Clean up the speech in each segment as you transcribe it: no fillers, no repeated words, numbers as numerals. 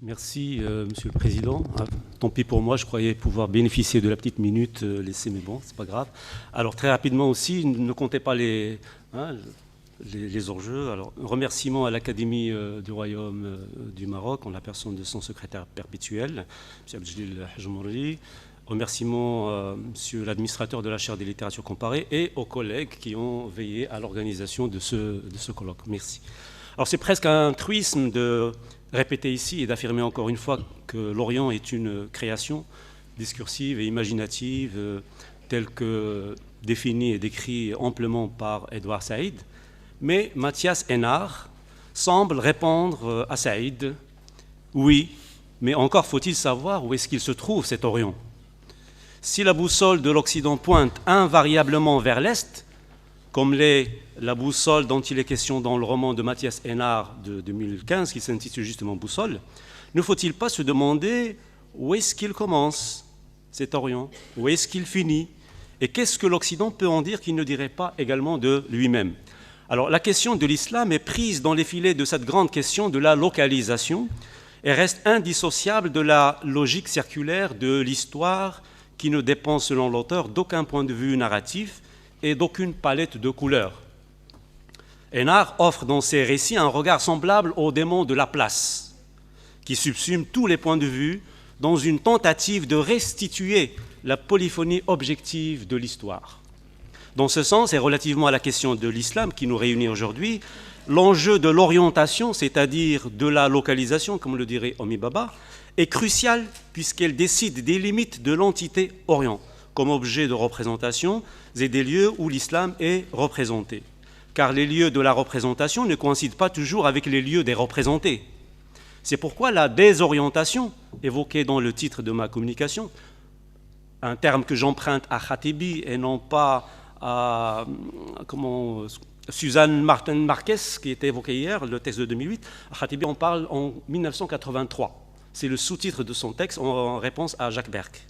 Merci, Monsieur le Président. Ah, tant pis pour moi, je croyais pouvoir bénéficier de la petite minute laissée, mais bon, c'est pas grave. Alors très rapidement aussi, ne comptez pas les enjeux. Alors, un remerciement à l'Académie du Royaume du Maroc, en la personne de son secrétaire perpétuel, M. Abdelil Hajmouri. Remerciement à Monsieur l'administrateur de la chaire des littératures comparées et aux collègues qui ont veillé à l'organisation de ce colloque. Merci. Alors c'est presque un truisme de répéter ici et d'affirmer encore une fois que l'Orient est une création discursive et imaginative telle que définie et décrite amplement par Edward Said. Mais Mathias Hénard semble répondre à Said, oui, mais encore faut-il savoir où est-ce qu'il se trouve cet Orient. Si la boussole de l'Occident pointe invariablement vers l'Est, comme l'est la boussole dont il est question dans le roman de Mathias Hénard de 2015, qui s'intitule justement Boussole, ne faut-il pas se demander où est-ce qu'il commence, cet Orient, où est-ce qu'il finit, et qu'est-ce que l'Occident peut en dire qu'il ne dirait pas également de lui-même. Alors la question de l'islam est prise dans les filets de cette grande question de la localisation et reste indissociable de la logique circulaire de l'histoire qui ne dépend, selon l'auteur, d'aucun point de vue narratif et d'aucune palette de couleurs. Hénard offre dans ses récits un regard semblable au démon de la place, qui subsume tous les points de vue dans une tentative de restituer la polyphonie objective de l'histoire. Dans ce sens, et relativement à la question de l'islam qui nous réunit aujourd'hui, l'enjeu de l'orientation, c'est-à-dire de la localisation, comme le dirait Homi Bhabha, est crucial puisqu'elle décide des limites de l'entité Orient comme objet de représentation et des lieux où l'islam est représenté. Car les lieux de la représentation ne coïncident pas toujours avec les lieux des représentés. C'est pourquoi la désorientation, évoquée dans le titre de ma communication, un terme que j'emprunte à Khatibi et non pas à Suzanne Martin Marquez, qui était évoquée hier, le texte de 2008, à Khatibi on parle en 1983. C'est le sous-titre de son texte en réponse à Jacques Berck.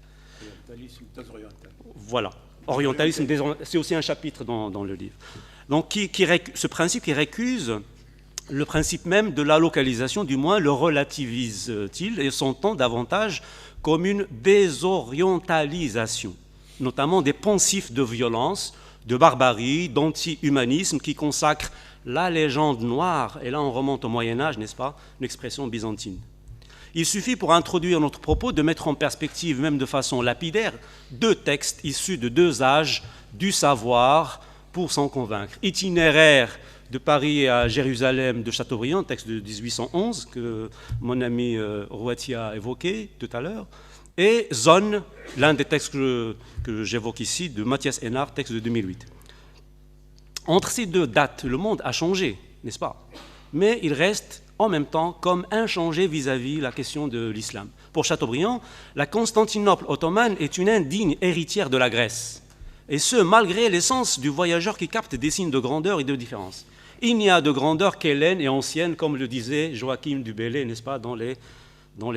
Voilà. Orientalisme, c'est aussi un chapitre dans le livre. Donc, ce principe qui récuse le principe même de la localisation, du moins le relativise-t-il et s'entend davantage comme une désorientalisation, notamment des poncifs de violence, de barbarie, d'anti-humanisme qui consacrent la légende noire, et là on remonte au Moyen-Âge, n'est-ce pas, une expression byzantine. Il suffit pour introduire notre propos de mettre en perspective, même de façon lapidaire, deux textes issus de deux âges du savoir pour s'en convaincre. Itinéraire de Paris à Jérusalem de Chateaubriand, texte de 1811 que mon ami Rouati a évoqué tout à l'heure, et Zone, l'un des textes que j'évoque ici, de Mathias Hénard, texte de 2008. Entre ces deux dates, le monde a changé, n'est-ce pas? Mais il reste en même temps comme inchangé vis-à-vis la question de l'islam. Pour Chateaubriand, la Constantinople ottomane est une indigne héritière de la Grèce, et ce, malgré l'essence du voyageur qui capte des signes de grandeur et de différence. Il n'y a de grandeur qu'hellène et ancienne, comme le disait Joachim du Bellay, n'est-ce pas, dans les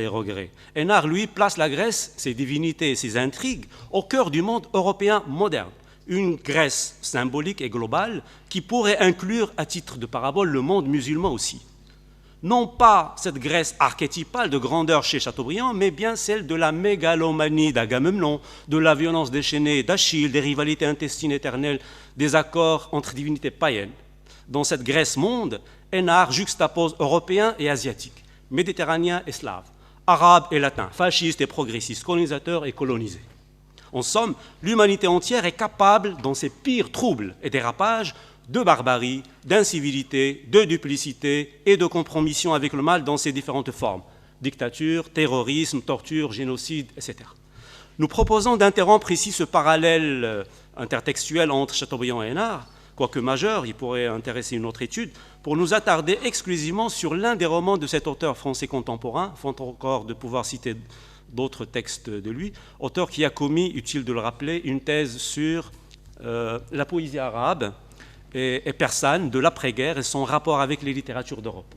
Regrets. Hénard, lui, place la Grèce, ses divinités et ses intrigues, au cœur du monde européen moderne. Une Grèce symbolique et globale qui pourrait inclure, à titre de parabole, le monde musulman aussi. Non pas cette Grèce archétypale de grandeur chez Chateaubriand, mais bien celle de la mégalomanie d'Agamemnon, de la violence déchaînée d'Achille, des rivalités intestines éternelles, des accords entre divinités païennes. Dans cette Grèce-monde, Hénard juxtapose européens et asiatiques, méditerranéens et slaves, arabes et latins, fascistes et progressistes, colonisateurs et colonisés. En somme, l'humanité entière est capable, dans ses pires troubles et dérapages, de barbarie, d'incivilité, de duplicité et de compromission avec le mal dans ses différentes formes, dictature, terrorisme, torture, génocide, etc. Nous proposons d'interrompre ici ce parallèle intertextuel entre Chateaubriand et Hénard, quoique majeur, il pourrait intéresser une autre étude, pour nous attarder exclusivement sur l'un des romans de cet auteur français contemporain, faute encore de pouvoir citer d'autres textes de lui, auteur qui a commis, utile de le rappeler, une thèse sur la poésie arabe et persane de l'après-guerre et son rapport avec les littératures d'Europe.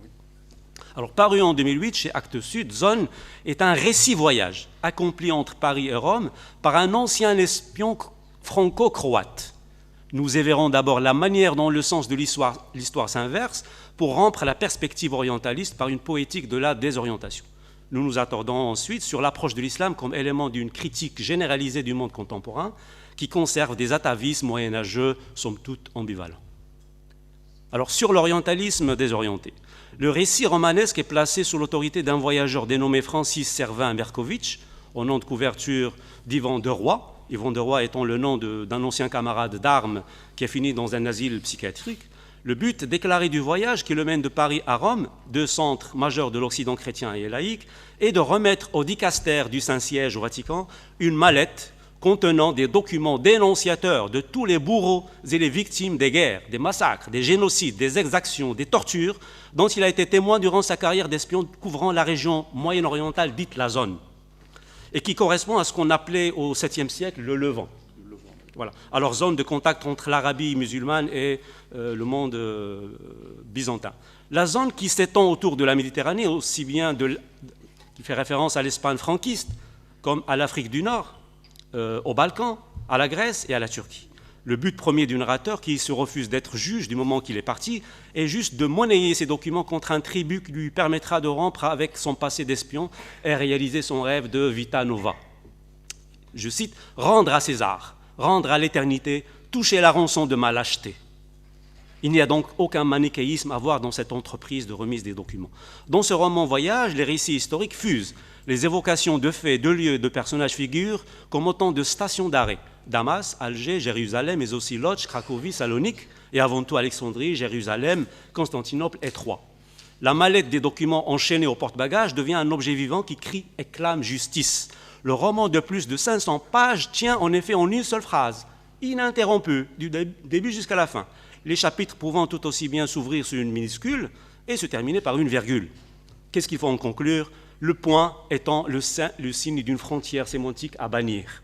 Alors, paru en 2008 chez Actes Sud, Zone est un récit-voyage accompli entre Paris et Rome par un ancien espion franco-croate. Nous y verrons d'abord la manière dont le sens de l'histoire s'inverse pour rompre la perspective orientaliste par une poétique de la désorientation. Nous nous attardons ensuite sur l'approche de l'islam comme élément d'une critique généralisée du monde contemporain qui conserve des atavismes moyenâgeux, somme toute ambivalents. Alors, sur l'orientalisme désorienté, le récit romanesque est placé sous l'autorité d'un voyageur dénommé Francis Servin Berkovitch, au nom de couverture d'Yvan de Roy, Yvan de Roy étant le nom d'un ancien camarade d'armes qui a fini dans un asile psychiatrique. Le but déclaré du voyage qui le mène de Paris à Rome, deux centres majeurs de l'Occident chrétien et laïque, est de remettre au dicastère du Saint-Siège au Vatican une mallette contenant des documents dénonciateurs de tous les bourreaux et les victimes des guerres, des massacres, des génocides, des exactions, des tortures dont il a été témoin durant sa carrière d'espion couvrant la région moyen-orientale dite la zone, et qui correspond à ce qu'on appelait au 7e siècle le Levant. Voilà. Alors, zone de contact entre l'Arabie musulmane et le monde byzantin. La zone qui s'étend autour de la Méditerranée, aussi bien qui fait référence à l'Espagne franquiste, comme à l'Afrique du Nord, aux Balkans, à la Grèce et à la Turquie. Le but premier du narrateur, qui se refuse d'être juge du moment qu'il est parti, est juste de monnayer ces documents contre un tribut qui lui permettra de rompre avec son passé d'espion et réaliser son rêve de vita nova. Je cite, « Rendre à César, rendre à l'éternité, toucher la rançon de ma lâcheté ». Il n'y a donc aucun manichéisme à voir dans cette entreprise de remise des documents. Dans ce roman Voyage, les récits historiques fusent les évocations de faits, de lieux, de personnages figurent comme autant de stations d'arrêt. Damas, Alger, Jérusalem, mais aussi Lodz, Cracovie, Salonique, et avant tout Alexandrie, Jérusalem, Constantinople et Troie. La mallette des documents enchaînés au porte-bagages devient un objet vivant qui crie et clame justice. Le roman de plus de 500 pages tient en effet en une seule phrase, ininterrompue, du début jusqu'à la fin, les chapitres pouvant tout aussi bien s'ouvrir sur une minuscule et se terminer par une virgule. Qu'est-ce qu'il faut en conclure? Le point étant le signe d'une frontière sémantique à bannir.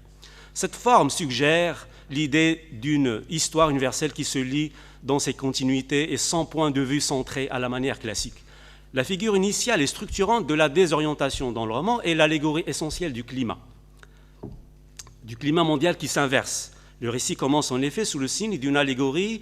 Cette forme suggère l'idée d'une histoire universelle qui se lie dans ses continuités et sans point de vue centré à la manière classique. La figure initiale et structurante de la désorientation dans le roman est l'allégorie essentielle du climat mondial qui s'inverse. Le récit commence en effet sous le signe d'une allégorie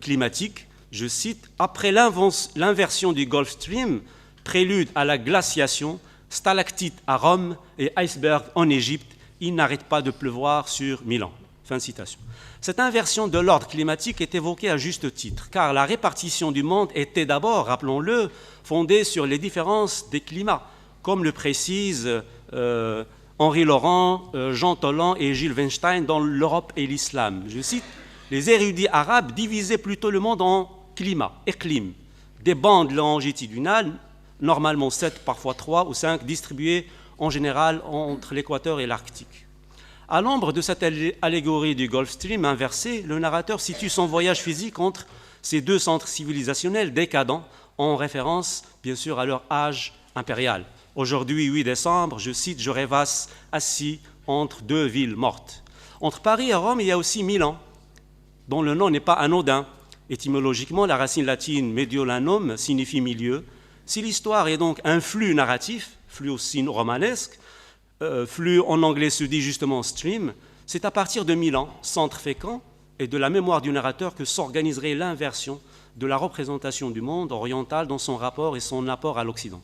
climatique. Je cite, « Après l'inversion du Gulf Stream, prélude à la glaciation, stalactite à Rome et iceberg en Égypte, il n'arrête pas de pleuvoir sur Milan. » Fin de citation. Cette inversion de l'ordre climatique est évoquée à juste titre, car la répartition du monde était d'abord, rappelons-le, fondée sur les différences des climats, comme le précisent Henri Laurent, Jean Tolland et Gilles Weinstein dans L'Europe et l'Islam. Je cite, « Les érudits arabes divisaient plutôt le monde en climat, éclim, des bandes longitudinales, normalement 7, parfois 3 ou 5, distribuées en général entre l'équateur et l'Arctique. » À l'ombre de cette allégorie du Gulf Stream inversée, le narrateur situe son voyage physique entre ces deux centres civilisationnels décadents, en référence bien sûr à leur âge impérial. Aujourd'hui, 8 décembre, je cite, « Je rêvasse assis entre deux villes mortes. » Entre Paris et Rome, il y a aussi Milan, dont le nom n'est pas anodin. Étymologiquement, la racine latine Mediolanum signifie milieu. Si l'histoire est donc un flux narratif, flux aussi romanesque, flux en anglais se dit justement stream, c'est à partir de Milan, centre fécond, et de la mémoire du narrateur que s'organiserait l'inversion de la représentation du monde oriental dans son rapport et son apport à l'Occident.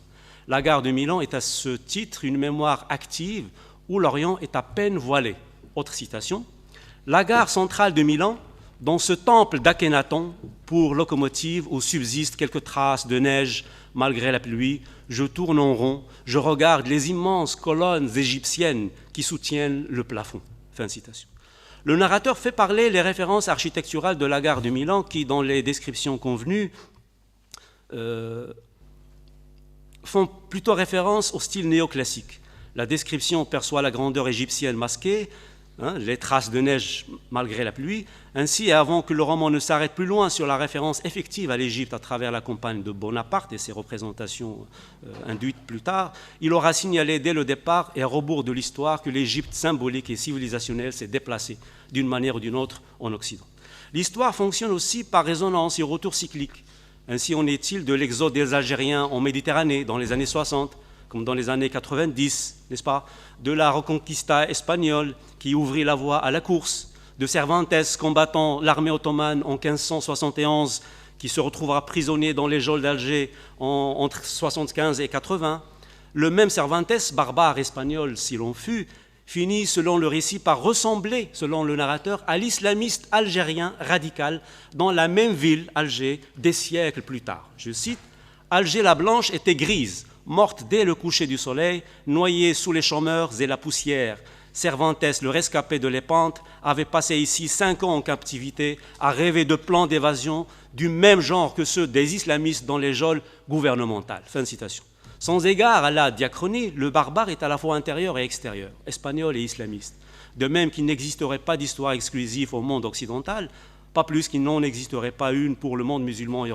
La gare de Milan est à ce titre une mémoire active où l'Orient est à peine voilé. Autre citation, « La gare centrale de Milan, dans ce temple d'Akhénaton, pour locomotive où subsistent quelques traces de neige malgré la pluie, je tourne en rond, je regarde les immenses colonnes égyptiennes qui soutiennent le plafond. » Fin de citation. Le narrateur fait parler les références architecturales de la gare de Milan qui, dans les descriptions convenues, font plutôt référence au style néoclassique. La description perçoit la grandeur égyptienne masquée, les traces de neige malgré la pluie. Ainsi, avant que le roman ne s'arrête plus loin sur la référence effective à l'Égypte à travers la campagne de Bonaparte et ses représentations induites plus tard, il aura signalé dès le départ et à rebours de l'histoire que l'Égypte symbolique et civilisationnelle s'est déplacée d'une manière ou d'une autre en Occident. L'histoire fonctionne aussi par résonance et retour cyclique. Ainsi en est-il de l'exode des Algériens en Méditerranée dans les années 60, comme dans les années 90, n'est-ce pas, de la Reconquista espagnole qui ouvrit la voie à la course, de Cervantes combattant l'armée ottomane en 1571, qui se retrouvera prisonnier dans les geôles d'Alger entre 75 et 80, Le même Cervantes, barbare espagnol si l'on fut, finit, selon le récit, par ressembler, selon le narrateur, à l'islamiste algérien radical dans la même ville, Alger, des siècles plus tard. Je cite, « Alger la Blanche était grise, morte dès le coucher du soleil, noyée sous les chômeurs et la poussière. Cervantes, le rescapé de Lépante, avait passé ici 5 ans en captivité à rêver de plans d'évasion du même genre que ceux des islamistes dans les geôles gouvernementales. » Fin de citation. Sans égard à la diachronie, le barbare est à la fois intérieur et extérieur, espagnol et islamiste. De même qu'il n'existerait pas d'histoire exclusive au monde occidental, pas plus qu'il n'en existerait pas une pour le monde musulman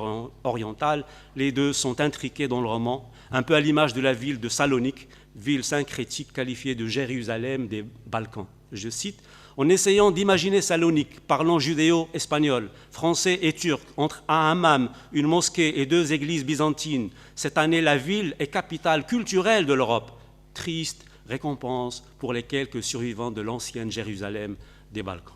oriental. Les deux sont intriqués dans le roman, un peu à l'image de la ville de Salonique, ville syncrétique qualifiée de Jérusalem des Balkans. Je cite, « En essayant d'imaginer Salonique, parlant judéo-espagnol, français et turc, entre un hammam, une mosquée et 2 églises byzantines, cette année la ville est capitale culturelle de l'Europe. Triste récompense pour les quelques survivants de l'ancienne Jérusalem des Balkans. »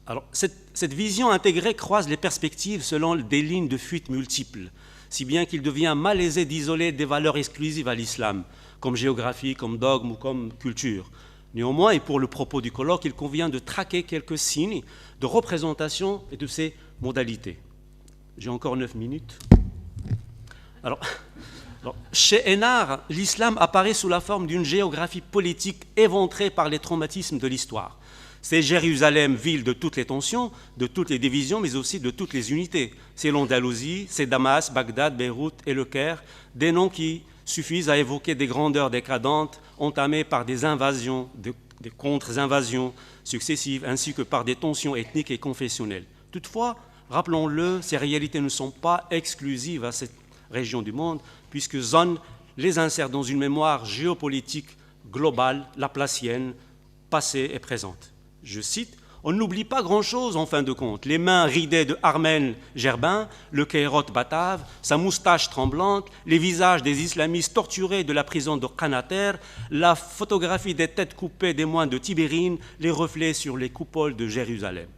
Alors, cette vision intégrée croise les perspectives selon des lignes de fuite multiples, si bien qu'il devient malaisé d'isoler des valeurs exclusives à l'islam, comme géographie, comme dogme ou comme culture. Néanmoins, et pour le propos du colloque, il convient de traquer quelques signes de représentation et de ses modalités. J'ai encore 9 minutes. Alors, chez Hénard, l'islam apparaît sous la forme d'une géographie politique éventrée par les traumatismes de l'histoire. C'est Jérusalem, ville de toutes les tensions, de toutes les divisions, mais aussi de toutes les unités. C'est l'Andalousie, c'est Damas, Bagdad, Beyrouth et Le Caire, des noms qui suffisent à évoquer des grandeurs décadentes entamées par des invasions, des contre-invasions successives, ainsi que par des tensions ethniques et confessionnelles. Toutefois, rappelons-le, ces réalités ne sont pas exclusives à cette région du monde, puisque Zone les insère dans une mémoire géopolitique globale, laplacienne, passée et présente. Je cite, « On n'oublie pas grand-chose en fin de compte. Les mains ridées de Armel Gerbin, le Kairote batave, sa moustache tremblante, les visages des islamistes torturés de la prison de Qanater, la photographie des têtes coupées des moines de Tibérine, les reflets sur les coupoles de Jérusalem. »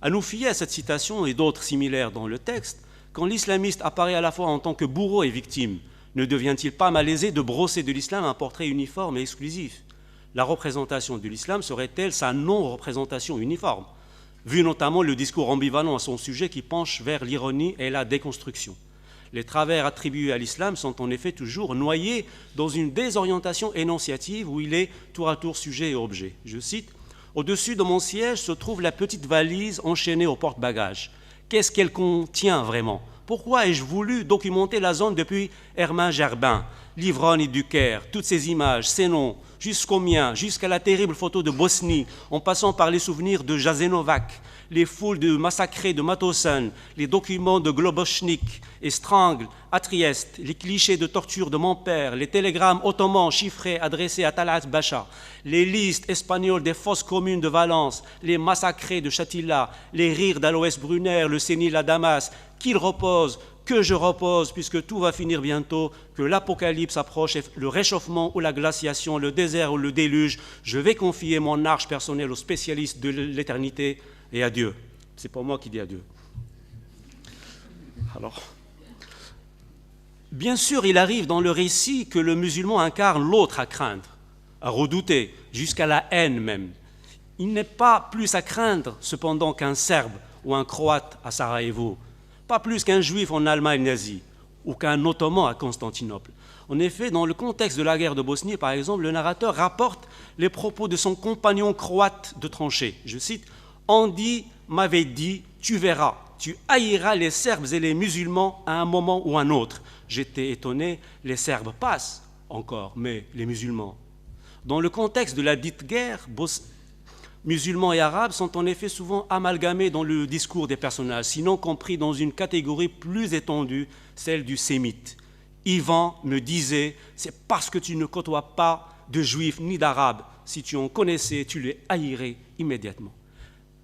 À nous fier à cette citation et d'autres similaires dans le texte, quand l'islamiste apparaît à la fois en tant que bourreau et victime, ne devient-il pas malaisé de brosser de l'islam un portrait uniforme et exclusif ? La représentation de l'islam serait-elle sa non-représentation uniforme, vu notamment le discours ambivalent à son sujet qui penche vers l'ironie et la déconstruction. Les travers attribués à l'islam sont en effet toujours noyés dans une désorientation énonciative où il est tour à tour sujet et objet. Je cite, « Au-dessus de mon siège se trouve la petite valise enchaînée au porte-bagages. Qu'est-ce qu'elle contient vraiment ? Pourquoi ai-je voulu documenter la zone depuis Hermann Gerbin, l'ivrogne du Caire, toutes ces images, ces noms, jusqu'au mien, jusqu'à la terrible photo de Bosnie, en passant par les souvenirs de Jasenovac, les foules de massacrés de Matossen, les documents de Globochnik et Strangle à Trieste, les clichés de torture de mon père, les télégrammes ottomans chiffrés adressés à Talat Bacha, les listes espagnoles des fosses communes de Valence, les massacrés de Chatilla, les rires d'Aloès Brunner, le sénile à Damas, qu'il repose, que je repose, puisque tout va finir bientôt, que l'apocalypse approche, le réchauffement ou la glaciation, le désert ou le déluge, je vais confier mon arche personnelle aux spécialistes de l'éternité et à Dieu. C'est pas moi qui dis adieu. Alors, bien sûr, il arrive dans le récit que le musulman incarne l'autre à craindre, à redouter, jusqu'à la haine même. Il n'est pas plus à craindre, cependant, qu'un Serbe ou un Croate à Sarajevo, pas plus qu'un Juif en Allemagne nazie ou qu'un Ottoman à Constantinople. En effet, dans le contexte de la guerre de Bosnie, par exemple, le narrateur rapporte les propos de son compagnon croate de tranchée. Je cite, « Andy m'avait dit, tu verras, tu haïras les Serbes et les musulmans à un moment ou un autre. J'étais étonné, les Serbes passent encore, mais les musulmans. » Dans le contexte de la dite guerre, musulmans et arabes sont en effet souvent amalgamés dans le discours des personnages, sinon compris dans une catégorie plus étendue, celle du sémite. Ivan me disait, c'est parce que tu ne côtoies pas de juifs ni d'arabes. Si tu en connaissais, tu les haïrais immédiatement.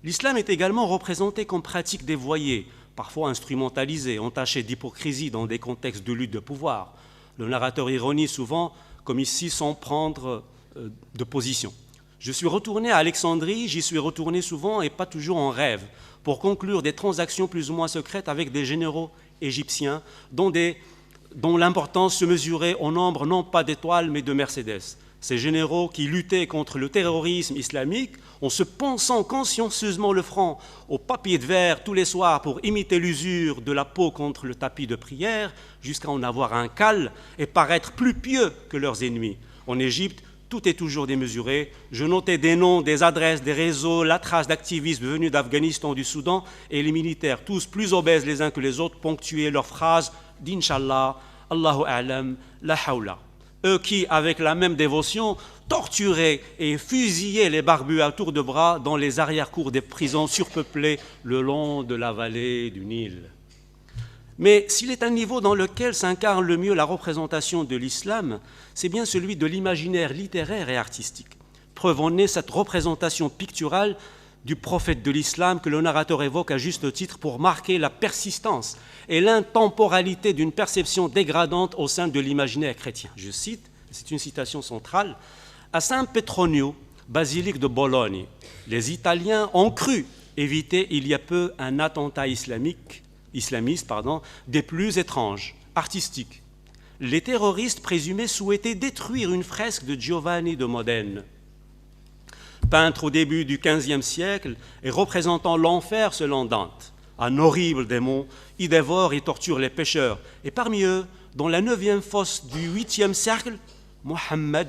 L'islam est également représenté comme pratique dévoyée, parfois instrumentalisée, entachée d'hypocrisie dans des contextes de lutte de pouvoir. Le narrateur ironise souvent, comme ici, sans prendre de position. Je suis retourné à Alexandrie, j'y suis retourné souvent et pas toujours en rêve, pour conclure des transactions plus ou moins secrètes avec des généraux égyptiens, dont des dont l'importance se mesurait au nombre non pas d'étoiles mais de Mercedes. Ces généraux qui luttaient contre le terrorisme islamique en se pensant consciencieusement le front au papier de verre tous les soirs pour imiter l'usure de la peau contre le tapis de prière, jusqu'à en avoir un cal et paraître plus pieux que leurs ennemis. En Égypte, tout est toujours démesuré. Je notais des noms, des adresses, des réseaux, la trace d'activistes venus d'Afghanistan, du Soudan, et les militaires, tous plus obèses les uns que les autres, ponctuaient leurs phrases d'Inch'Allah, Allahu A'lam, La Hawla. Eux qui, avec la même dévotion, torturaient et fusillaient les barbus à tour de bras dans les arrière-cours des prisons surpeuplées le long de la vallée du Nil. Mais s'il est un niveau dans lequel s'incarne le mieux la représentation de l'islam, c'est bien celui de l'imaginaire littéraire et artistique. Preuve en est cette représentation picturale du prophète de l'islam que le narrateur évoque à juste titre pour marquer la persistance et l'intemporalité d'une perception dégradante au sein de l'imaginaire chrétien. Je cite, c'est une citation centrale, « À San Petronio, basilique de Bologne, les Italiens ont cru éviter il y a peu un attentat islamiste des plus étranges, artistiques. Les terroristes présumés souhaitaient détruire une fresque de Giovanni de Modène, peintre au début du XVe siècle et représentant l'enfer selon Dante. Un horrible démon y dévore et torture les pécheurs. Et parmi eux, dans la 9e fosse du 8e siècle, Mohammed,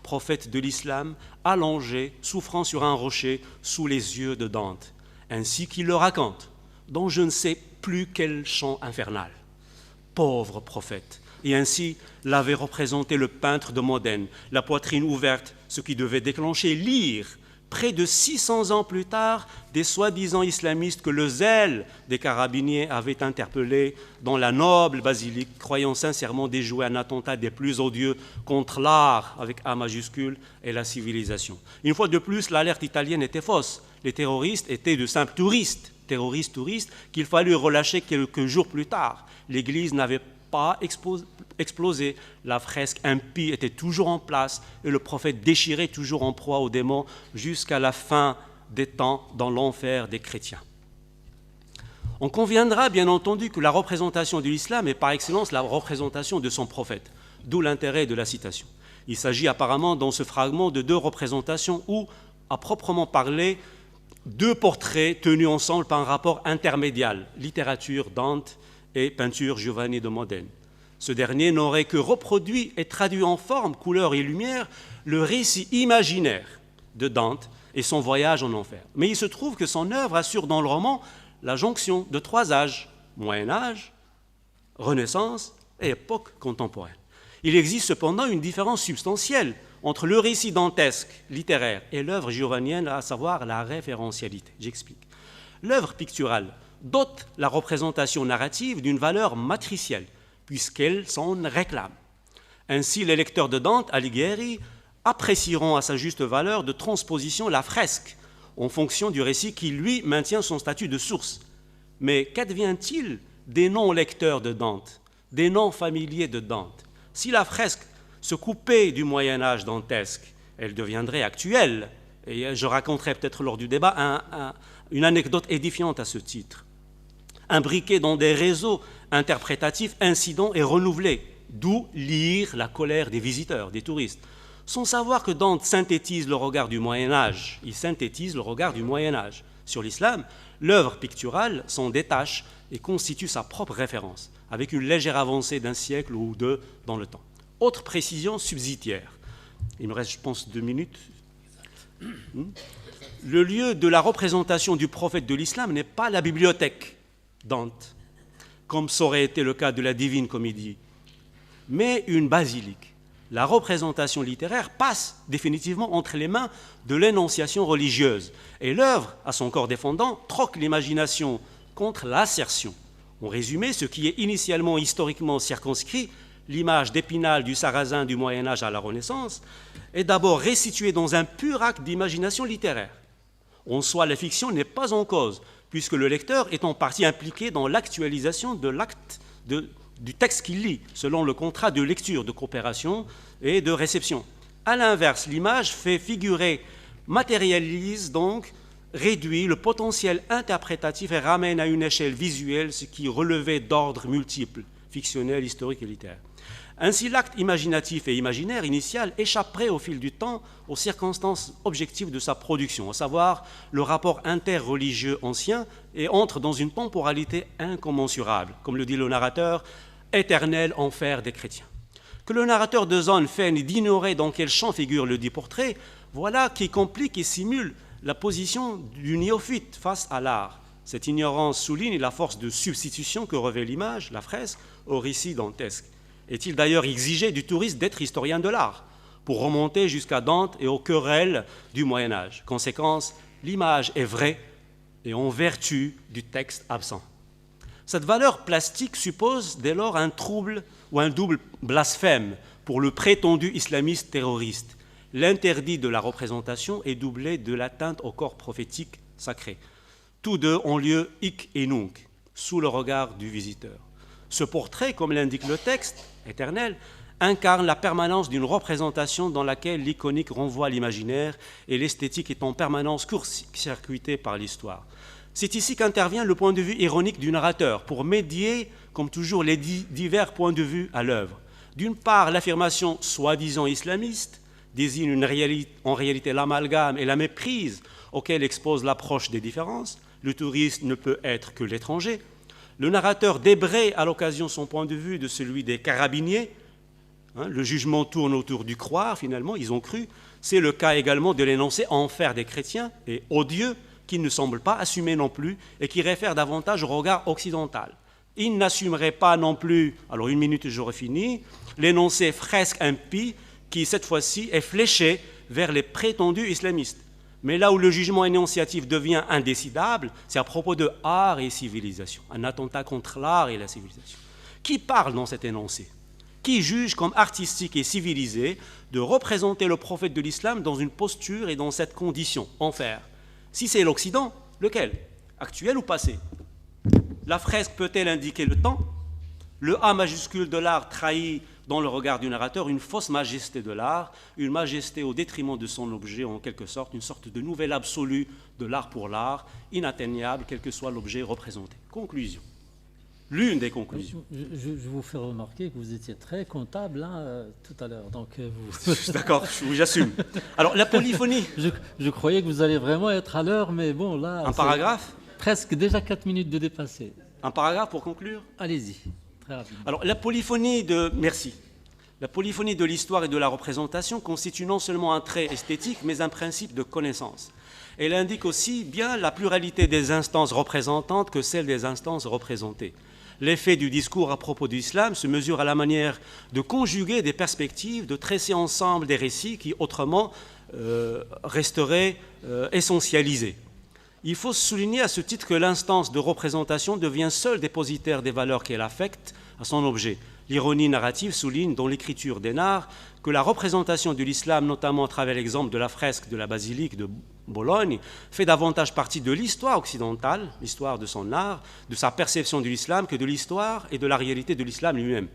prophète de l'islam, allongé, souffrant sur un rocher sous les yeux de Dante, ainsi qu'il le raconte, dans je ne sais plus quel chant infernal. Pauvre prophète. Et ainsi l'avait représenté le peintre de Modène, la poitrine ouverte, ce qui devait déclencher l'ire, près de 600 ans plus tard, des soi-disant islamistes que le zèle des carabiniers avait interpellés dans la noble basilique, croyant sincèrement déjouer un attentat des plus odieux contre l'art, avec A majuscule, et la civilisation. Une fois de plus, l'alerte italienne était fausse. Les terroristes étaient de simples touristes, terroristes qu'il fallut relâcher quelques jours plus tard. L'Église n'avait pas explosé, la fresque impie était toujours en place et le prophète déchiré toujours en proie aux démons jusqu'à la fin des temps dans l'enfer des chrétiens. On conviendra bien entendu que la représentation de l'islam est par excellence la représentation de son prophète, d'où l'intérêt de la citation. Il s'agit apparemment dans ce fragment de deux représentations où, à proprement parler, deux portraits tenus ensemble par un rapport intermédial, littérature Dante et peinture Giovanni de Modène. Ce dernier n'aurait que reproduit et traduit en forme, couleur et lumière le récit imaginaire de Dante et son voyage en enfer. Mais il se trouve que son œuvre assure dans le roman la jonction de trois âges, Moyen Âge, Renaissance et époque contemporaine. Il existe cependant une différence substantielle entre le récit dantesque, littéraire, et l'œuvre giovannienne, à savoir la référentialité. J'explique. L'œuvre picturale dote la représentation narrative d'une valeur matricielle, puisqu'elle s'en réclame. Ainsi, les lecteurs de Dante Alighieri apprécieront à sa juste valeur de transposition la fresque, en fonction du récit qui, lui, maintient son statut de source. Mais qu'advient-il des non-lecteurs de Dante, des non-familiers de Dante? Si la fresque se coupait du Moyen-Âge dantesque, elle deviendrait actuelle. Et je raconterai peut-être lors du débat une anecdote édifiante à ce titre. Imbriquée dans des réseaux interprétatifs incidents et renouvelés, d'où lire la colère des visiteurs, des touristes. Sans savoir que Dante synthétise le regard du Moyen-Âge, il synthétise le regard du Moyen-Âge sur l'islam, l'œuvre picturale s'en détache et constitue sa propre référence, avec une légère avancée d'un siècle ou deux dans le temps. Autre précision subsidiaire. Il me reste, je pense, 2 minutes. Le lieu de la représentation du prophète de l'islam n'est pas la bibliothèque, Dante, comme ça aurait été le cas de la Divine Comédie, mais une basilique. La représentation littéraire passe définitivement entre les mains de l'énonciation religieuse, et l'œuvre, à son corps défendant, troque l'imagination contre l'assertion. En résumé, ce qui est initialement historiquement circonscrit, l'image d'Épinal du Sarrazin du Moyen-Âge à la Renaissance, est d'abord restituée dans un pur acte d'imagination littéraire. En soi, la fiction n'est pas en cause, puisque le lecteur est en partie impliqué dans l'actualisation de l'acte du texte qu'il lit, selon le contrat de lecture, de coopération et de réception. À l'inverse, l'image fait figurer, matérialise donc, réduit le potentiel interprétatif et ramène à une échelle visuelle ce qui relevait d'ordre multiple, fictionnel, historique et littéraire. Ainsi, l'acte imaginatif et imaginaire initial échapperait au fil du temps aux circonstances objectives de sa production, à savoir le rapport interreligieux ancien, et entre dans une temporalité incommensurable, comme le dit le narrateur, éternel enfer des chrétiens. Que le narrateur de Zone feigne d'ignorer dans quel champ figure le dit portrait, voilà qui complique et simule la position du néophyte face à l'art. Cette ignorance souligne la force de substitution que revêt l'image, la fresque, au récit dantesque. Est-il d'ailleurs exigé du touriste d'être historien de l'art pour remonter jusqu'à Dante et aux querelles du Moyen-Âge? Conséquence, l'image est vraie et en vertu du texte absent. Cette valeur plastique suppose dès lors un trouble ou un double blasphème pour le prétendu islamiste terroriste. L'interdit de la représentation est doublé de l'atteinte au corps prophétique sacré. Tous deux ont lieu hic et nunc, sous le regard du visiteur. Ce portrait, comme l'indique le texte éternel, incarne la permanence d'une représentation dans laquelle l'iconique renvoie à l'imaginaire et l'esthétique est en permanence court-circuitée par l'histoire. C'est ici qu'intervient le point de vue ironique du narrateur pour médier, comme toujours, les divers points de vue à l'œuvre. D'une part, l'affirmation soi-disant islamiste désigne en réalité l'amalgame et la méprise auxquels expose l'approche des différences. Le touriste ne peut être que l'étranger. Le narrateur débraye à l'occasion son point de vue de celui des carabiniers. Le jugement tourne autour du croire, finalement, ils ont cru. C'est le cas également de l'énoncé enfer des chrétiens et odieux, qui ne semble pas assumer non plus et qui réfère davantage au regard occidental. Il n'assumerait pas non plus, alors une minute et j'aurai fini, l'énoncé fresque impie qui, cette fois-ci, est fléché vers les prétendus islamistes. Mais là où le jugement énonciatif devient indécidable, c'est à propos de art et civilisation, un attentat contre l'art et la civilisation. Qui parle dans cet énoncé? Qui juge comme artistique et civilisé de représenter le prophète de l'islam dans une posture et dans cette condition, enfer? Si c'est l'Occident, lequel? Actuel ou passé? La fresque peut-elle indiquer le temps? Le A majuscule de l'art trahit dans le regard du narrateur une fausse majesté de l'art, une majesté au détriment de son objet, en quelque sorte, une sorte de nouvelle absolue de l'art pour l'art, inatteignable, quel que soit l'objet représenté. Conclusion. L'une des conclusions. Je vous fais remarquer que vous étiez très comptable tout à l'heure. Donc D'accord, j'assume. Alors, la polyphonie. Je croyais que vous allez vraiment être à l'heure, mais bon, là... Un paragraphe? Presque déjà 4 minutes de dépassé. Un paragraphe pour conclure? Allez-y, très rapidement. Alors, la polyphonie de... Merci. La polyphonie de l'histoire et de la représentation constitue non seulement un trait esthétique, mais un principe de connaissance. Elle indique aussi bien la pluralité des instances représentantes que celle des instances représentées. L'effet du discours à propos de l'islam se mesure à la manière de conjuguer des perspectives, de tresser ensemble des récits qui autrement resteraient essentialisés. Il faut souligner à ce titre que l'instance de représentation devient seule dépositaire des valeurs qu'elle affecte à son objet. L'ironie narrative souligne dans l'écriture d'Hénard que la représentation de l'islam, notamment à travers l'exemple de la fresque de la basilique de Bologne, fait davantage partie de l'histoire occidentale, l'histoire de son art, de sa perception de l'islam, que de l'histoire et de la réalité de l'islam lui-même.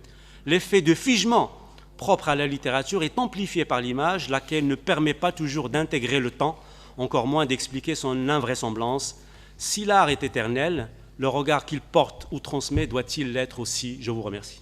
L'effet de figement propre à la littérature est amplifié par l'image, laquelle ne permet pas toujours d'intégrer le temps, encore moins d'expliquer son invraisemblance. Si l'art est éternel, le regard qu'il porte ou transmet doit-il l'être aussi? Je vous remercie.